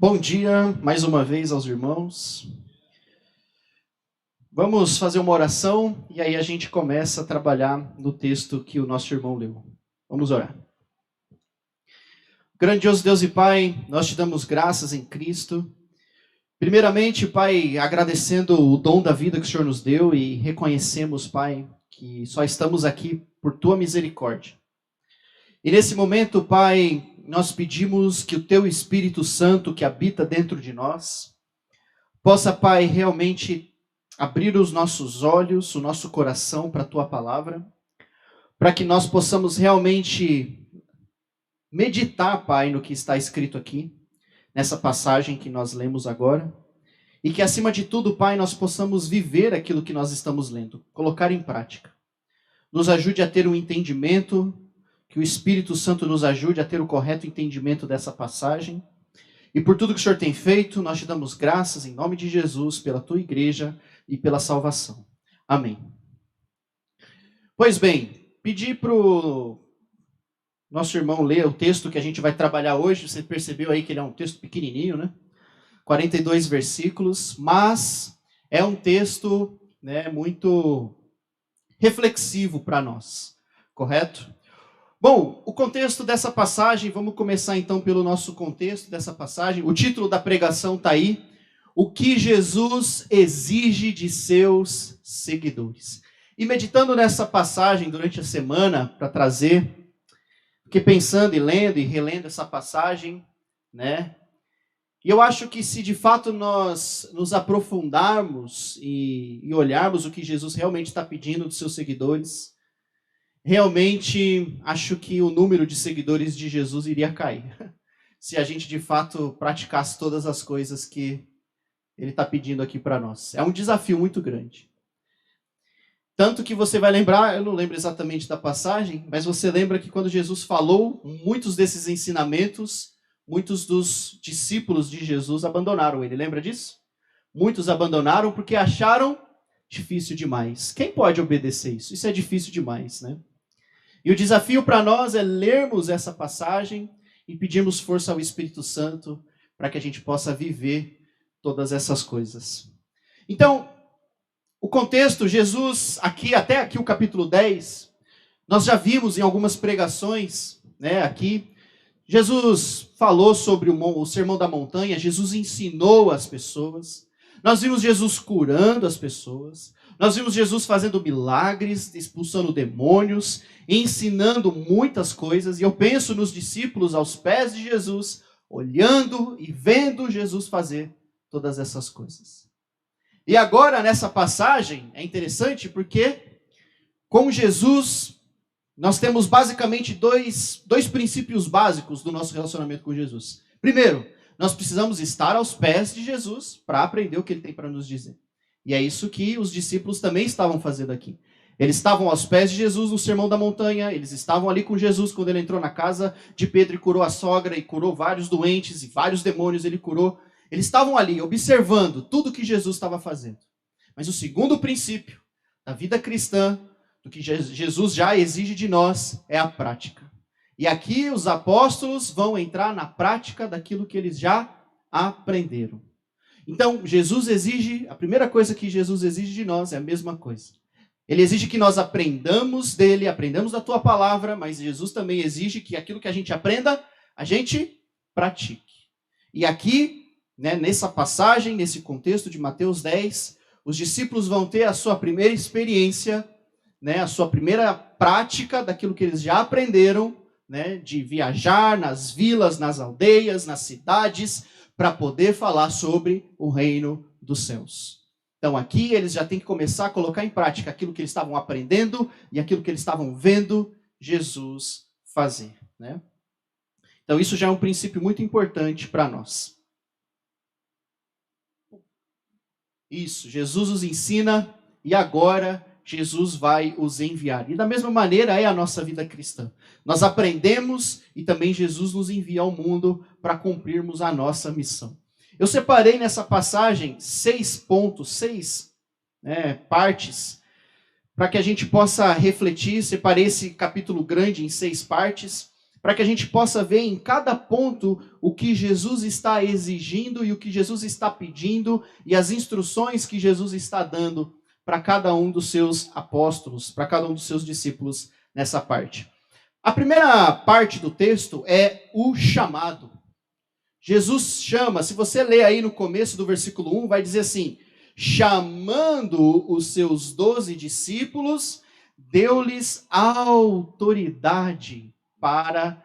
Bom dia, mais uma vez aos irmãos. Vamos fazer uma oração e aí a gente começa a trabalhar no texto que o nosso irmão leu. Vamos orar. Grandioso Deus e Pai, nós te damos graças em Cristo. Primeiramente, Pai, agradecendo o dom da vida que o Senhor nos deu e reconhecemos, Pai, que só estamos aqui por Tua misericórdia. E nesse momento, Pai, nós pedimos que o Teu Espírito Santo que habita dentro de nós possa, Pai, realmente abrir os nossos olhos, o nosso coração para a Tua palavra, para que nós possamos realmente meditar, Pai, no que está escrito aqui, nessa passagem que nós lemos agora, e que, acima de tudo, Pai, nós possamos viver aquilo que nós estamos lendo, colocar em prática. Nos ajude a ter um entendimento, que o Espírito Santo nos ajude a ter o correto entendimento dessa passagem. E por tudo que o Senhor tem feito, nós te damos graças em nome de Jesus, pela tua igreja e pela salvação. Amém. Pois bem, pedi para o nosso irmão ler o texto que a gente vai trabalhar hoje. Você percebeu aí que ele é um texto pequenininho, né? 42 versículos, mas é um texto, né, muito reflexivo para nós, correto? Bom, o contexto dessa passagem, vamos começar então pelo nosso contexto dessa passagem. O título da pregação está aí: o que Jesus exige de seus seguidores. E meditando nessa passagem durante a semana, para trazer, porque pensando e lendo e relendo essa passagem, né? E eu acho que se de fato nós nos aprofundarmos e olharmos o que Jesus realmente está pedindo dos seus seguidores, realmente acho que o número de seguidores de Jesus iria cair, se a gente de fato praticasse todas as coisas que ele está pedindo aqui para nós. É um desafio muito grande. Tanto que você vai lembrar, eu não lembro exatamente da passagem, mas você lembra que quando Jesus falou, muitos desses ensinamentos, muitos dos discípulos de Jesus abandonaram ele. Lembra disso? Muitos abandonaram porque acharam difícil demais. Quem pode obedecer isso? Isso é difícil demais, né? E o desafio para nós é lermos essa passagem e pedirmos força ao Espírito Santo para que a gente possa viver todas essas coisas. Então, o contexto, Jesus, até aqui o capítulo 10, nós já vimos em algumas pregações, né, aqui, Jesus falou sobre o Sermão da Montanha, Jesus ensinou as pessoas, nós vimos Jesus curando as pessoas, nós vimos Jesus fazendo milagres, expulsando demônios, ensinando muitas coisas, e eu penso nos discípulos aos pés de Jesus, olhando e vendo Jesus fazer todas essas coisas. E agora, nessa passagem, é interessante porque, com Jesus, nós temos basicamente dois princípios básicos do nosso relacionamento com Jesus. Primeiro, nós precisamos estar aos pés de Jesus para aprender o que ele tem para nos dizer. E é isso que os discípulos também estavam fazendo aqui. Eles estavam aos pés de Jesus no Sermão da Montanha, eles estavam ali com Jesus quando ele entrou na casa de Pedro e curou a sogra, e curou vários doentes, e vários demônios ele curou. Eles estavam ali observando tudo que Jesus estava fazendo. Mas o segundo princípio da vida cristã, do que Jesus já exige de nós, é a prática. E aqui os apóstolos vão entrar na prática daquilo que eles já aprenderam. Então, Jesus exige, a primeira coisa que Jesus exige de nós é a mesma coisa. Ele exige que nós aprendamos dele, aprendamos da tua palavra, mas Jesus também exige que aquilo que a gente aprenda, a gente pratique. E aqui, né, nessa passagem, nesse contexto de Mateus 10, os discípulos vão ter a sua primeira experiência, né, a sua primeira prática daquilo que eles já aprenderam, né, de viajar nas vilas, nas aldeias, nas cidades, para poder falar sobre o reino dos céus. Então aqui eles já têm que começar a colocar em prática aquilo que eles estavam aprendendo e aquilo que eles estavam vendo Jesus fazer, né? Então isso já é um princípio muito importante para nós. Isso, Jesus os ensina e agora Jesus vai os enviar. E da mesma maneira é a nossa vida cristã. Nós aprendemos e também Jesus nos envia ao mundo para cumprirmos a nossa missão. Eu separei nessa passagem 6 pontos, 6 partes, para que a gente possa refletir. Separei esse capítulo grande em 6 partes, para que a gente possa ver em cada ponto o que Jesus está exigindo e o que Jesus está pedindo e as instruções que Jesus está dando para cada um dos seus apóstolos, para cada um dos seus discípulos nessa parte. A primeira parte do texto é o chamado. Jesus chama, se você ler aí no começo do versículo 1, vai dizer assim: chamando os seus 12 discípulos, deu-lhes autoridade para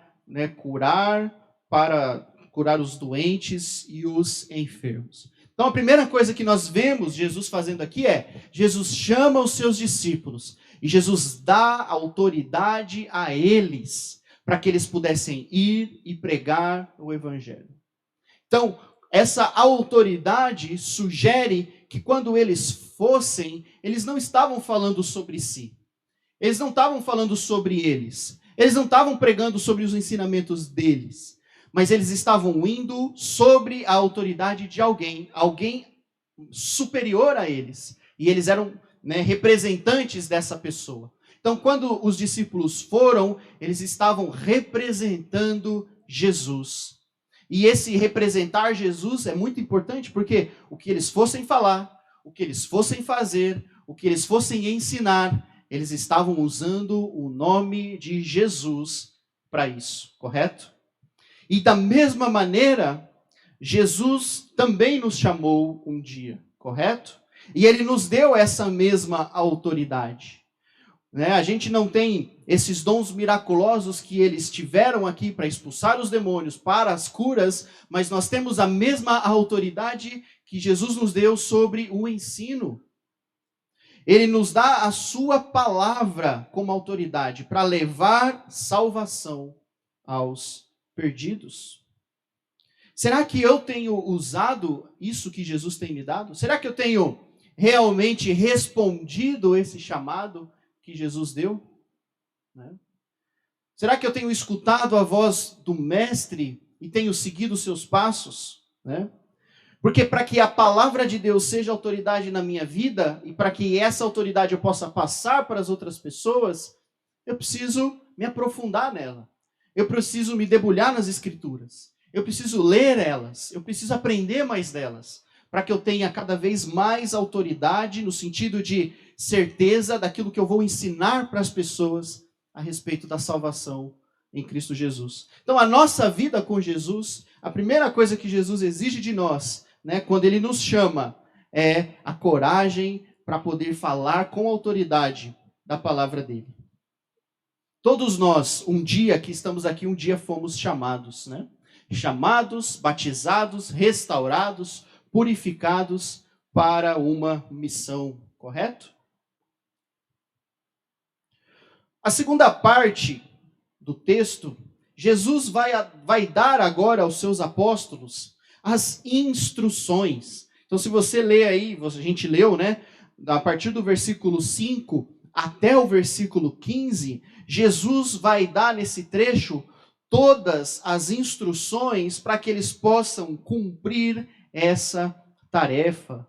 curar os doentes e os enfermos. Então a primeira coisa que nós vemos Jesus fazendo aqui é, Jesus chama os seus discípulos e Jesus dá autoridade a eles para que eles pudessem ir e pregar o evangelho. Então, essa autoridade sugere que quando eles fossem, eles não estavam falando sobre si. Eles não estavam falando sobre eles. Eles não estavam pregando sobre os ensinamentos deles. Mas eles estavam indo sobre a autoridade de alguém superior a eles. E eles eram representantes dessa pessoa. Então, quando os discípulos foram, eles estavam representando Jesus. E esse representar Jesus é muito importante, porque o que eles fossem falar, o que eles fossem fazer, o que eles fossem ensinar, eles estavam usando o nome de Jesus para isso, correto? E da mesma maneira, Jesus também nos chamou um dia, correto? E ele nos deu essa mesma autoridade. A gente não tem esses dons miraculosos que eles tiveram aqui para expulsar os demônios, para as curas, mas nós temos a mesma autoridade que Jesus nos deu sobre o ensino. Ele nos dá a sua palavra como autoridade para levar salvação aos perdidos. Será que eu tenho usado isso que Jesus tem me dado? Será que eu tenho realmente respondido esse chamado que Jesus deu? Será que eu tenho escutado a voz do Mestre e tenho seguido os seus passos? Porque para que a palavra de Deus seja autoridade na minha vida e para que essa autoridade eu possa passar para as outras pessoas, eu preciso me aprofundar nela. Eu preciso me debulhar nas Escrituras. Eu preciso ler elas. Eu preciso aprender mais delas. Para que eu tenha cada vez mais autoridade no sentido de certeza daquilo que eu vou ensinar para as pessoas a respeito da salvação em Cristo Jesus. Então, a nossa vida com Jesus, a primeira coisa que Jesus exige de nós, quando ele nos chama, é a coragem para poder falar com autoridade da palavra dele. Todos nós, um dia que estamos aqui, um dia fomos chamados, chamados, batizados, restaurados, purificados para uma missão, correto? A segunda parte do texto, Jesus vai dar agora aos seus apóstolos as instruções. Então, se você ler aí, a gente leu, a partir do versículo 5 até o versículo 15, Jesus vai dar nesse trecho todas as instruções para que eles possam cumprir essa tarefa.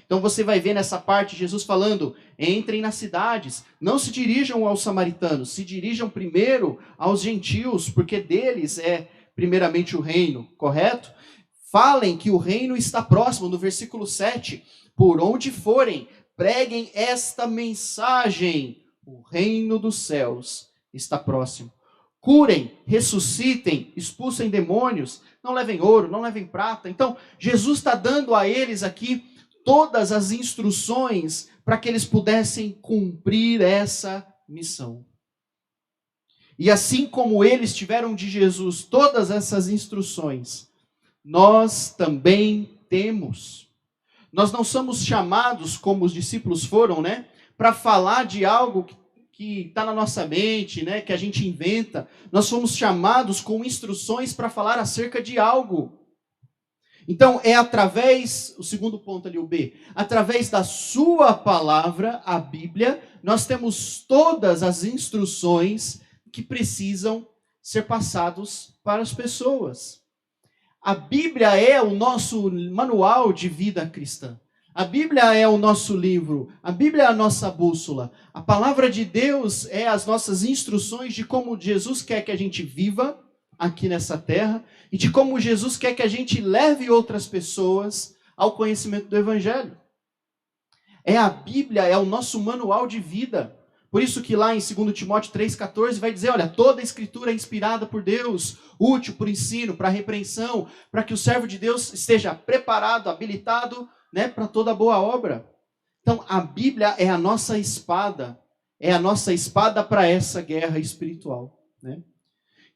Então você vai ver nessa parte Jesus falando: entrem nas cidades, não se dirijam aos samaritanos, se dirijam primeiro aos gentios, porque deles é primeiramente o reino, correto? Falem que o reino está próximo, no versículo 7, por onde forem, preguem esta mensagem: o reino dos céus está próximo. Curem, ressuscitem, expulsem demônios, não levem ouro, não levem prata. Então, Jesus está dando a eles aqui todas as instruções para que eles pudessem cumprir essa missão. E assim como eles tiveram de Jesus todas essas instruções, nós também temos. Nós não somos chamados, como os discípulos foram, para falar de algo que está na nossa mente, que a gente inventa. Nós fomos chamados com instruções para falar acerca de algo. Então, é através, o segundo ponto ali, o B, através da sua palavra, a Bíblia, nós temos todas as instruções que precisam ser passados para as pessoas. A Bíblia é o nosso manual de vida cristã. A Bíblia é o nosso livro, a Bíblia é a nossa bússola. A palavra de Deus é as nossas instruções de como Jesus quer que a gente viva aqui nessa terra e de como Jesus quer que a gente leve outras pessoas ao conhecimento do Evangelho. A Bíblia é o nosso manual de vida. Por isso que lá em 2 Timóteo 3,14 vai dizer, olha, toda a escritura é inspirada por Deus, útil para o ensino, para a repreensão, para que o servo de Deus esteja preparado, habilitado, né, para toda boa obra. Então, a Bíblia é a nossa espada para essa guerra espiritual, né?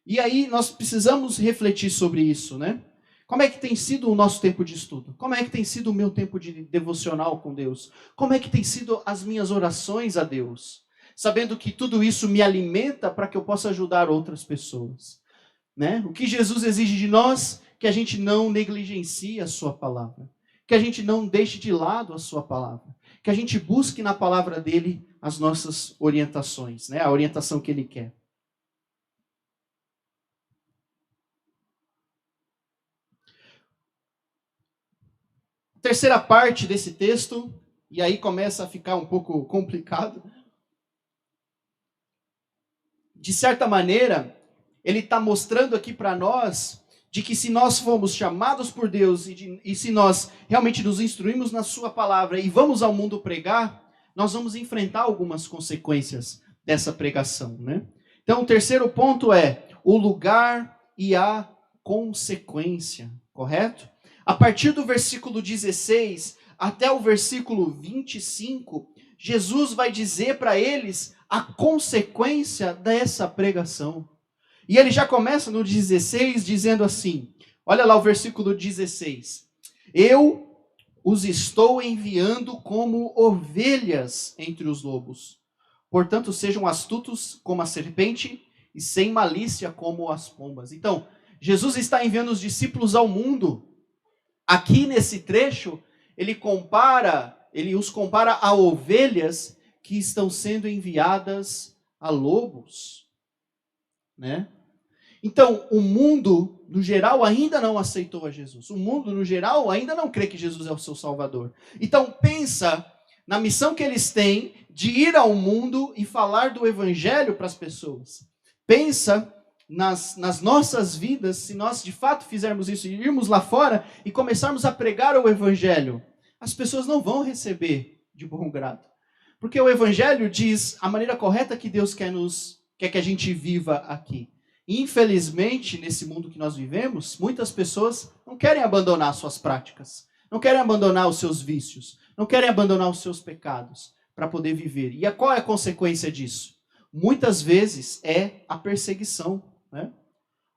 E aí nós precisamos refletir sobre isso, né? Como é que tem sido o nosso tempo de estudo? Como é que tem sido o meu tempo de devocional com Deus? Como é que tem sido as minhas orações a Deus? Sabendo que tudo isso me alimenta para que eu possa ajudar outras pessoas, né? O que Jesus exige de nós, que a gente não negligencie a sua palavra, que a gente não deixe de lado a sua palavra, que a gente busque na palavra dele as nossas orientações, né? A orientação que ele quer. Terceira parte desse texto, e aí começa a ficar um pouco complicado. De certa maneira, ele está mostrando aqui para nós de que se nós fomos chamados por Deus e se nós realmente nos instruímos na sua palavra e vamos ao mundo pregar, nós vamos enfrentar algumas consequências dessa pregação, né? Então, o terceiro ponto é o lugar e a consequência, correto? A partir do versículo 16 até o versículo 25, Jesus vai dizer para eles a consequência dessa pregação. E ele já começa no 16 dizendo assim, olha lá o versículo 16. Eu os estou enviando como ovelhas entre os lobos. Portanto, sejam astutos como a serpente e sem malícia como as pombas. Então, Jesus está enviando os discípulos ao mundo. Aqui nesse trecho, ele os compara a ovelhas que estão sendo enviadas a lobos, né? Então, o mundo, no geral, ainda não aceitou a Jesus. O mundo, no geral, ainda não crê que Jesus é o seu Salvador. Então, pensa na missão que eles têm de ir ao mundo e falar do Evangelho para as pessoas. Pensa nas nossas vidas, se nós de fato fizermos isso, irmos lá fora e começarmos a pregar o Evangelho, as pessoas não vão receber de bom grado. Porque o Evangelho diz a maneira correta que Deus quer que a gente viva aqui. Infelizmente, nesse mundo que nós vivemos, muitas pessoas não querem abandonar suas práticas, não querem abandonar os seus vícios, não querem abandonar os seus pecados para poder viver. E qual é a consequência disso? Muitas vezes é a perseguição, né?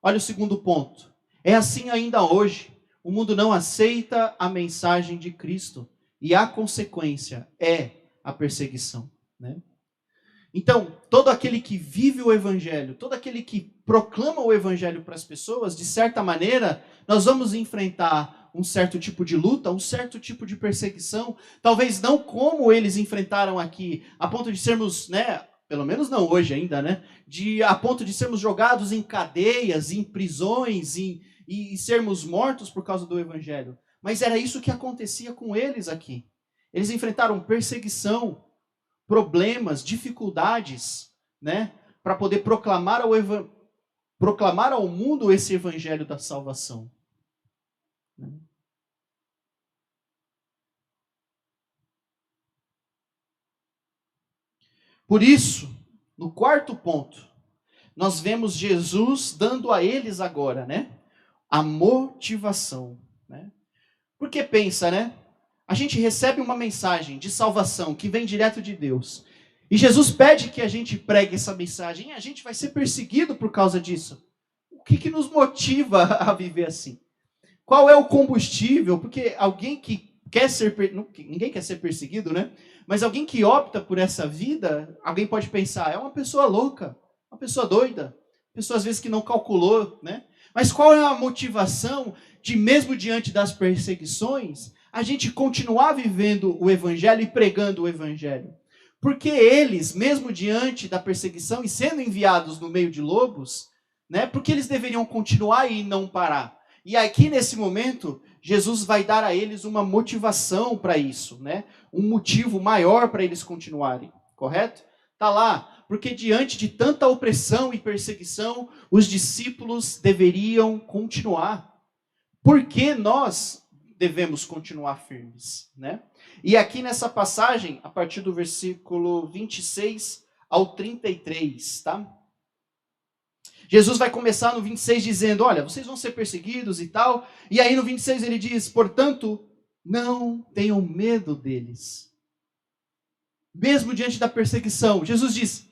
Olha o segundo ponto. É assim ainda hoje. O mundo não aceita a mensagem de Cristo e a consequência é a perseguição, né? Então, todo aquele que vive o Evangelho, todo aquele que proclama o Evangelho para as pessoas, de certa maneira, nós vamos enfrentar um certo tipo de luta, um certo tipo de perseguição, talvez não como eles enfrentaram aqui, a ponto de sermos, né, pelo menos não hoje ainda, né, a ponto de sermos jogados em cadeias, em prisões, e sermos mortos por causa do Evangelho. Mas era isso que acontecia com eles aqui. Eles enfrentaram perseguição, problemas, dificuldades, né, para poder proclamar ao mundo esse evangelho da salvação. Por isso, no quarto ponto, nós vemos Jesus dando a eles agora, né, a motivação, né? Porque pensa, né? A gente recebe uma mensagem de salvação que vem direto de Deus. E Jesus pede que a gente pregue essa mensagem. E a gente vai ser perseguido por causa disso. O que nos motiva a viver assim? Qual é o combustível? Porque alguém que quer ser... Ninguém quer ser perseguido, né? Mas alguém que opta por essa vida, alguém pode pensar, é uma pessoa louca, uma pessoa doida, pessoa às vezes que não calculou, né? Mas qual é a motivação de, mesmo diante das perseguições, a gente continuar vivendo o Evangelho e pregando o Evangelho? Porque eles, mesmo diante da perseguição e sendo enviados no meio de lobos, né, porque eles deveriam continuar e não parar? E aqui nesse momento, Jesus vai dar a eles uma motivação para isso, né? Um motivo maior para eles continuarem, correto? Tá lá, porque diante de tanta opressão e perseguição, os discípulos deveriam continuar. Por que nós devemos continuar firmes, né? E aqui nessa passagem, a partir do versículo 26 ao 33, tá? Jesus vai começar no 26 dizendo, olha, vocês vão ser perseguidos e tal. E aí no 26 ele diz, portanto, não tenham medo deles. Mesmo diante da perseguição, Jesus diz,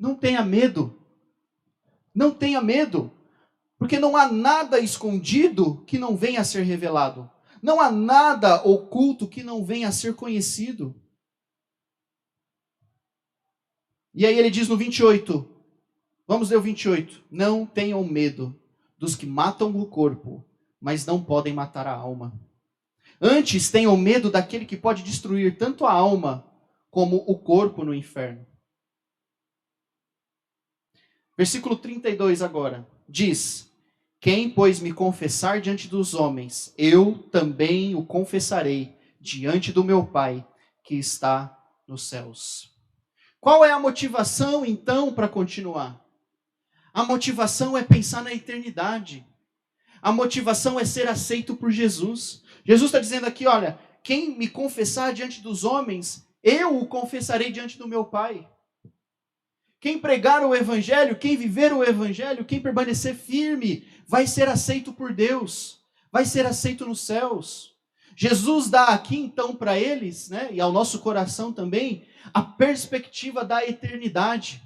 não tenha medo. Não tenha medo. Porque não há nada escondido que não venha a ser revelado. Não há nada oculto que não venha a ser conhecido. E aí ele diz no 28, vamos ler o 28. Não tenham medo dos que matam o corpo, mas não podem matar a alma. Antes tenham medo daquele que pode destruir tanto a alma como o corpo no inferno. Versículo 32 agora. Diz, quem, pois, me confessar diante dos homens, eu também o confessarei diante do meu Pai que está nos céus. Qual é a motivação, então, para continuar? A motivação é pensar na eternidade. A motivação é ser aceito por Jesus. Jesus está dizendo aqui, olha, quem me confessar diante dos homens, eu o confessarei diante do meu Pai. Quem pregar o Evangelho, quem viver o Evangelho, quem permanecer firme, vai ser aceito por Deus, vai ser aceito nos céus. Jesus dá aqui então para eles, né, e ao nosso coração também, a perspectiva da eternidade.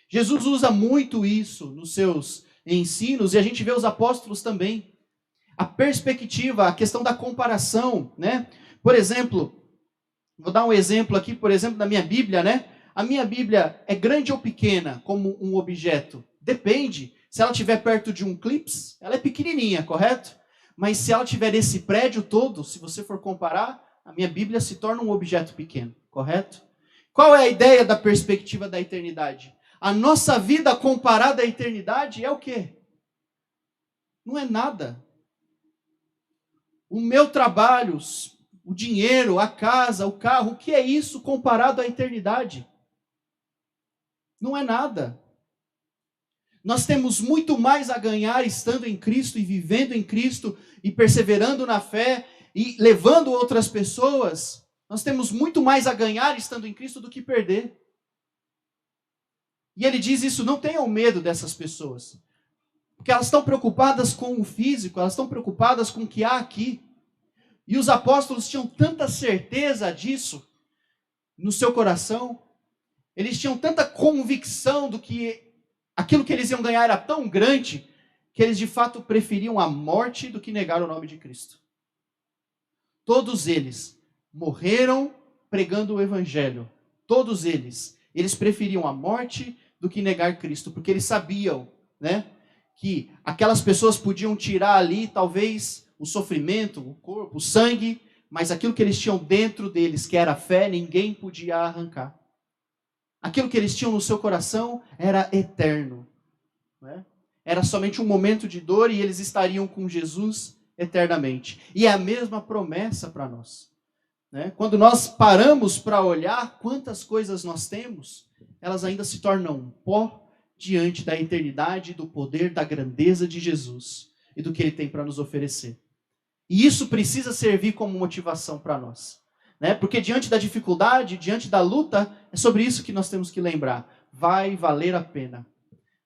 Jesus usa muito isso nos seus ensinos, e a gente vê os apóstolos também. A perspectiva, a questão da comparação, né? Por exemplo, vou dar um exemplo aqui, por exemplo, da minha Bíblia, né? A minha Bíblia é grande ou pequena como um objeto? Depende. Se ela estiver perto de um clips, ela é pequenininha, correto? Mas se ela tiver esse prédio todo, se você for comparar, a minha Bíblia se torna um objeto pequeno, correto? Qual é a ideia da perspectiva da eternidade? A nossa vida comparada à eternidade é o quê? Não é nada. O meu trabalho, o dinheiro, a casa, o carro, o que é isso comparado à eternidade? Não é nada. Nós temos muito mais a ganhar estando em Cristo e vivendo em Cristo e perseverando na fé e levando outras pessoas. Nós temos muito mais a ganhar estando em Cristo do que perder. E ele diz isso, não tenham medo dessas pessoas. Porque elas estão preocupadas com o físico, elas estão preocupadas com o que há aqui. E os apóstolos tinham tanta certeza disso no seu coração. Eles tinham tanta convicção do que aquilo que eles iam ganhar era tão grande, que eles de fato preferiam a morte do que negar o nome de Cristo. Todos eles morreram pregando o evangelho. Todos eles preferiam a morte do que negar Cristo, porque eles sabiam, né, que aquelas pessoas podiam tirar ali, talvez, o sofrimento, o corpo, o sangue, mas aquilo que eles tinham dentro deles, que era a fé, ninguém podia arrancar. Aquilo que eles tinham no seu coração era eterno, né? Era somente um momento de dor e eles estariam com Jesus eternamente. E é a mesma promessa para nós, né? Quando nós paramos para olhar quantas coisas nós temos, elas ainda se tornam pó diante da eternidade, do poder, da grandeza de Jesus e do que Ele tem para nos oferecer. E isso precisa servir como motivação para nós, né? Porque diante da dificuldade, diante da luta, é sobre isso que nós temos que lembrar. Vai valer a pena.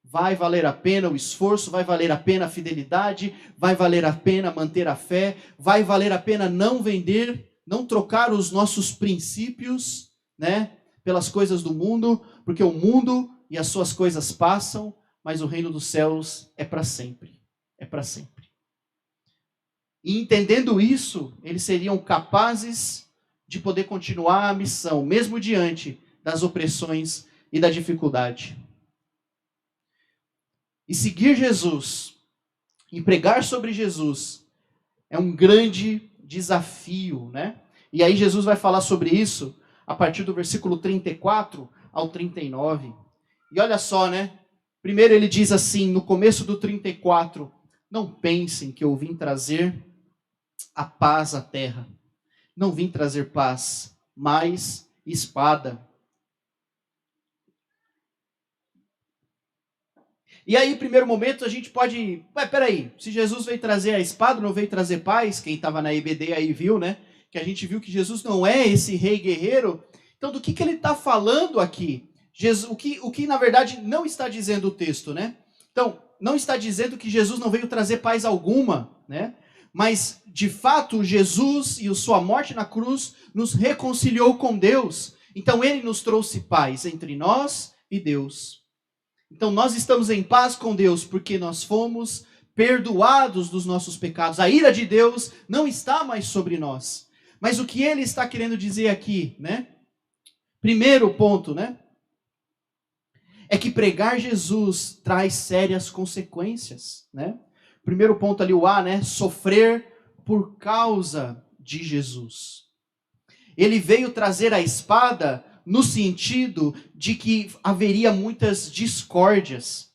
Vai valer a pena o esforço, vai valer a pena a fidelidade, vai valer a pena manter a fé, vai valer a pena não vender, não trocar os nossos princípios, né, pelas coisas do mundo, porque o mundo e as suas coisas passam, mas o reino dos céus é para sempre. É para sempre. E entendendo isso, eles seriam capazes de poder continuar a missão, mesmo diante das opressões e da dificuldade. E seguir Jesus, e pregar sobre Jesus, é um grande desafio, né? E aí Jesus vai falar sobre isso a partir do versículo 34 ao 39. E olha só, né? Primeiro ele diz assim, no começo do 34, não pensem que eu vim trazer a paz à terra. Não vim trazer paz, mas espada. E aí, primeiro momento, a gente pode... peraí, se Jesus veio trazer a espada, não veio trazer paz, quem estava na EBD aí viu, né? Que a gente viu que Jesus não é esse rei guerreiro. Então, do que ele está falando aqui? Jesus, o que, na verdade, não está dizendo o texto, né? Então, não está dizendo que Jesus não veio trazer paz alguma, né? Mas, de fato, Jesus e a sua morte na cruz nos reconciliou com Deus. Então, ele nos trouxe paz entre nós e Deus. Então, nós estamos em paz com Deus porque nós fomos perdoados dos nossos pecados. A ira de Deus não está mais sobre nós. Mas o que ele está querendo dizer aqui, né? Primeiro ponto, né? É que pregar Jesus traz sérias consequências, né? Primeiro ponto ali, o A, né? Sofrer por causa de Jesus. Ele veio trazer a espada no sentido de que haveria muitas discórdias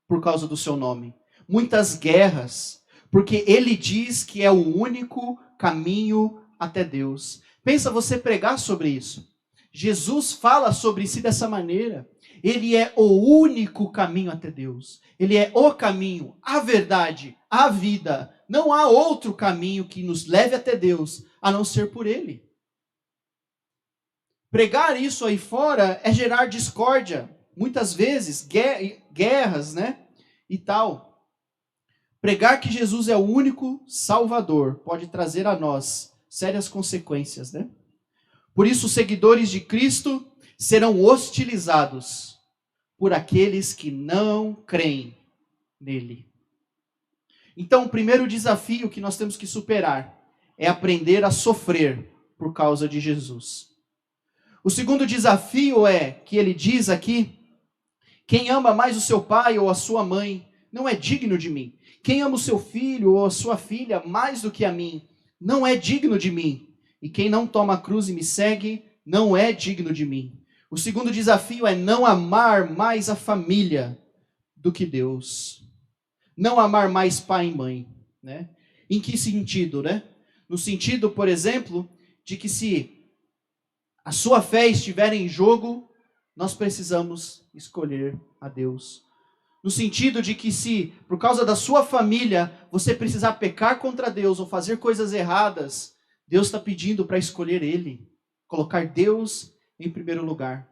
por causa do seu nome. Muitas guerras. Porque ele diz que é o único caminho até Deus. Pensa você pregar sobre isso. Jesus fala sobre si dessa maneira. Ele é o único caminho até Deus. Ele é o caminho, a verdade, a vida. Não há outro caminho que nos leve até Deus, a não ser por ele. Pregar isso aí fora é gerar discórdia. Muitas vezes, guerras, né? E tal. Pregar que Jesus é o único Salvador pode trazer a nós sérias consequências, né? Por isso, os seguidores de Cristo serão hostilizados por aqueles que não creem nele. Então, o primeiro desafio que nós temos que superar é aprender a sofrer por causa de Jesus. O segundo desafio é, que ele diz aqui, quem ama mais o seu pai ou a sua mãe não é digno de mim. Quem ama o seu filho ou a sua filha mais do que a mim não é digno de mim. E quem não toma a cruz e me segue não é digno de mim. O segundo desafio é não amar mais a família do que Deus. Não amar mais pai e mãe, né? Em que sentido, né? No sentido, por exemplo, de que se a sua fé estiver em jogo, nós precisamos escolher a Deus. No sentido de que se, por causa da sua família, você precisar pecar contra Deus ou fazer coisas erradas, Deus está pedindo para escolher Ele. Colocar Deus em primeiro lugar.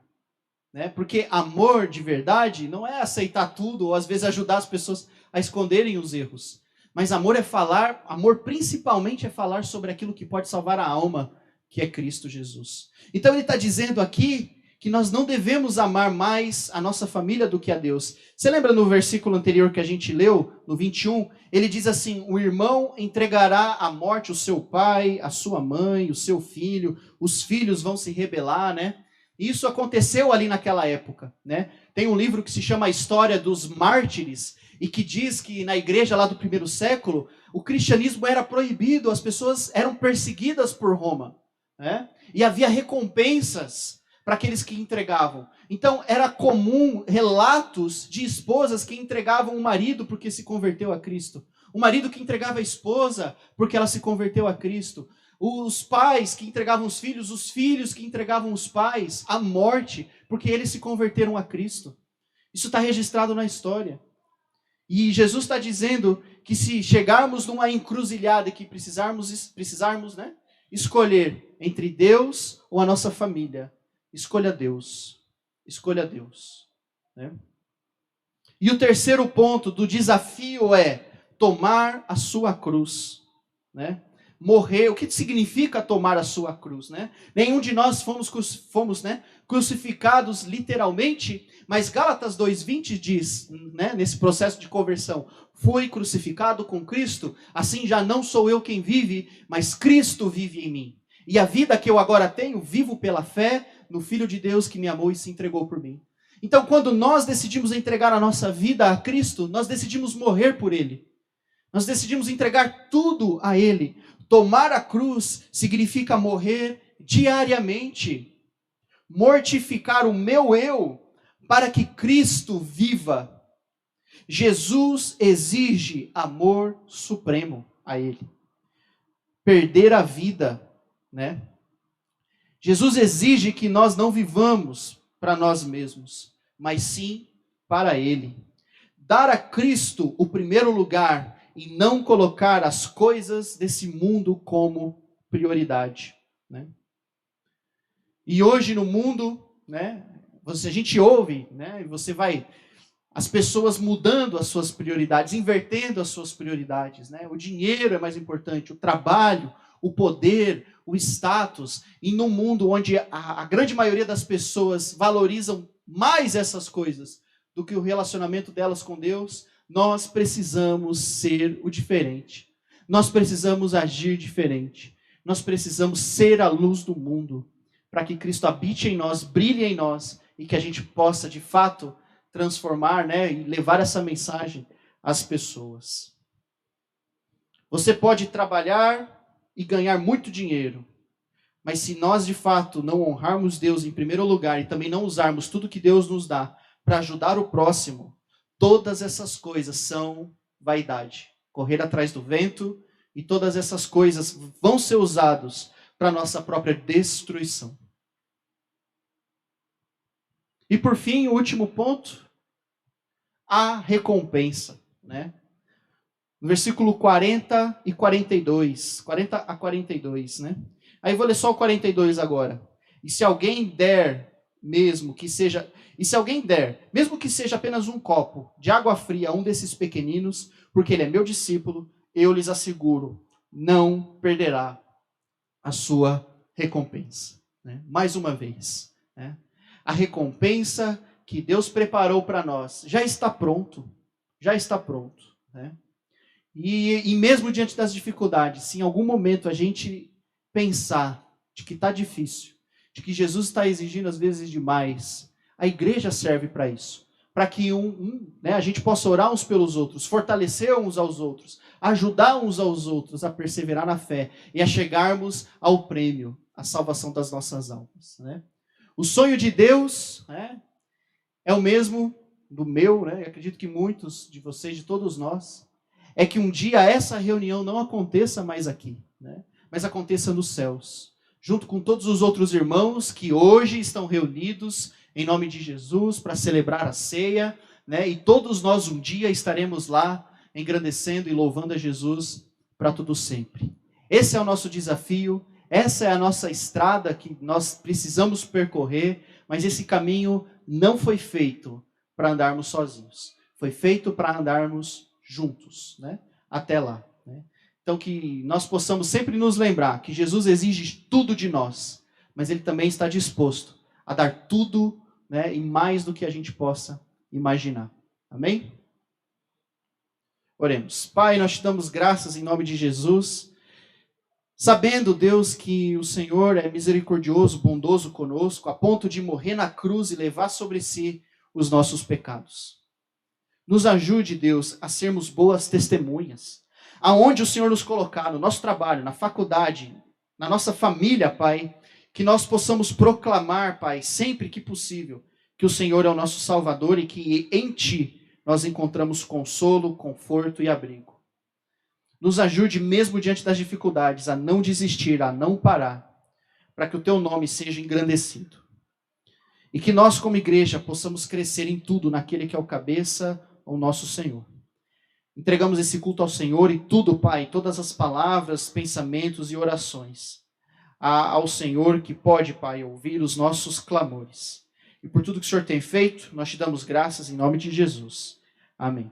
Né? Porque amor de verdade não é aceitar tudo ou às vezes ajudar as pessoas a esconderem os erros. Mas amor é falar, amor principalmente é falar sobre aquilo que pode salvar a alma, que é Cristo Jesus. Então ele está dizendo aqui que nós não devemos amar mais a nossa família do que a Deus. Você lembra no versículo anterior que a gente leu, no 21? Ele diz assim, o irmão entregará à morte o seu pai, a sua mãe, o seu filho, os filhos vão se rebelar, né? Isso aconteceu ali naquela época, né? Tem um livro que se chama A História dos Mártires, e que diz que na igreja lá do primeiro século, o cristianismo era proibido, as pessoas eram perseguidas por Roma, né? E havia recompensas para aqueles que entregavam. Então, era comum relatos de esposas que entregavam o marido porque se converteu a Cristo. O marido que entregava a esposa porque ela se converteu a Cristo. Os pais que entregavam os filhos que entregavam os pais à morte porque eles se converteram a Cristo. Isso está registrado na história. E Jesus está dizendo que se chegarmos numa encruzilhada e que precisarmos, né, escolher entre Deus ou a nossa família, escolha Deus. Escolha Deus. Né? E o terceiro ponto do desafio é tomar a sua cruz. Né? Morrer, o que significa tomar a sua cruz? Né? Nenhum de nós fomos né, crucificados literalmente, mas Gálatas 2:20 diz, né, nesse processo de conversão, fui crucificado com Cristo, assim já não sou eu quem vive, mas Cristo vive em mim. E a vida que eu agora tenho, vivo pela fé no Filho de Deus que me amou e se entregou por mim. Então, quando nós decidimos entregar a nossa vida a Cristo, nós decidimos morrer por Ele. Nós decidimos entregar tudo a Ele. Tomar a cruz significa morrer diariamente. Mortificar o meu eu para que Cristo viva. Jesus exige amor supremo a Ele. perder a vida, né? Jesus exige que nós não vivamos para nós mesmos, mas sim para Ele. Dar a Cristo o primeiro lugar e não colocar as coisas desse mundo como prioridade, né? E hoje no mundo, né, a gente ouve, né, as pessoas mudando as suas prioridades, invertendo as suas prioridades, né? O dinheiro é mais importante, o trabalho, o poder, o status. E num mundo onde a grande maioria das pessoas valorizam mais essas coisas do que o relacionamento delas com Deus, nós precisamos ser o diferente. Nós precisamos agir diferente. Nós precisamos ser a luz do mundo, para que Cristo habite em nós, brilhe em nós, e que a gente possa, de fato, transformar, né, e levar essa mensagem às pessoas. Você pode trabalhar e ganhar muito dinheiro, mas se nós, de fato, não honrarmos Deus em primeiro lugar e também não usarmos tudo que Deus nos dá para ajudar o próximo, todas essas coisas são vaidade. Correr atrás do vento, e todas essas coisas vão ser usadas para a nossa própria destruição. E por fim, o último ponto, a recompensa, né? No versículo 40 e 42, 40 a 42, né? Aí eu vou ler só o 42 agora. E se alguém der, mesmo que seja apenas um copo de água fria a um desses pequeninos, porque ele é meu discípulo, eu lhes asseguro, não perderá a sua recompensa, né? Mais uma vez, né? A recompensa que Deus preparou para nós já está pronto, né? E mesmo diante das dificuldades, se em algum momento a gente pensar de que está difícil, de que Jesus está exigindo às vezes demais, a igreja serve para isso, para que né, a gente possa orar uns pelos outros, fortalecer uns aos outros, ajudar uns aos outros a perseverar na fé e a chegarmos ao prêmio, a salvação das nossas almas, né? O sonho de Deus, né, é o mesmo do meu, né? Eu acredito que muitos de vocês, de todos nós, é que um dia essa reunião não aconteça mais aqui, né? Mas aconteça nos céus, junto com todos os outros irmãos que hoje estão reunidos em nome de Jesus para celebrar a ceia, né? E todos nós um dia estaremos lá engrandecendo e louvando a Jesus para todo sempre. Esse é o nosso desafio, essa é a nossa estrada que nós precisamos percorrer, mas esse caminho não foi feito para andarmos sozinhos, foi feito para andarmos juntos, né? Até lá, né? Então que nós possamos sempre nos lembrar que Jesus exige tudo de nós, mas Ele também está disposto a dar tudo, né, e mais do que a gente possa imaginar. Amém? Oremos. Pai, nós te damos graças em nome de Jesus, sabendo, Deus, que o Senhor é misericordioso, bondoso conosco, a ponto de morrer na cruz e levar sobre si os nossos pecados. Nos ajude, Deus, a sermos boas testemunhas, aonde o Senhor nos colocar, no nosso trabalho, na faculdade, na nossa família, Pai, que nós possamos proclamar, Pai, sempre que possível, que o Senhor é o nosso Salvador e que em Ti nós encontramos consolo, conforto e abrigo. Nos ajude, mesmo diante das dificuldades, a não desistir, a não parar, para que o Teu nome seja engrandecido. E que nós, como igreja, possamos crescer em tudo naquele que é o cabeça, o nosso Senhor. Entregamos esse culto ao Senhor e tudo, Pai, todas as palavras, pensamentos e orações ao Senhor que pode, Pai, ouvir os nossos clamores. E por tudo que o Senhor tem feito, nós te damos graças em nome de Jesus. Amém.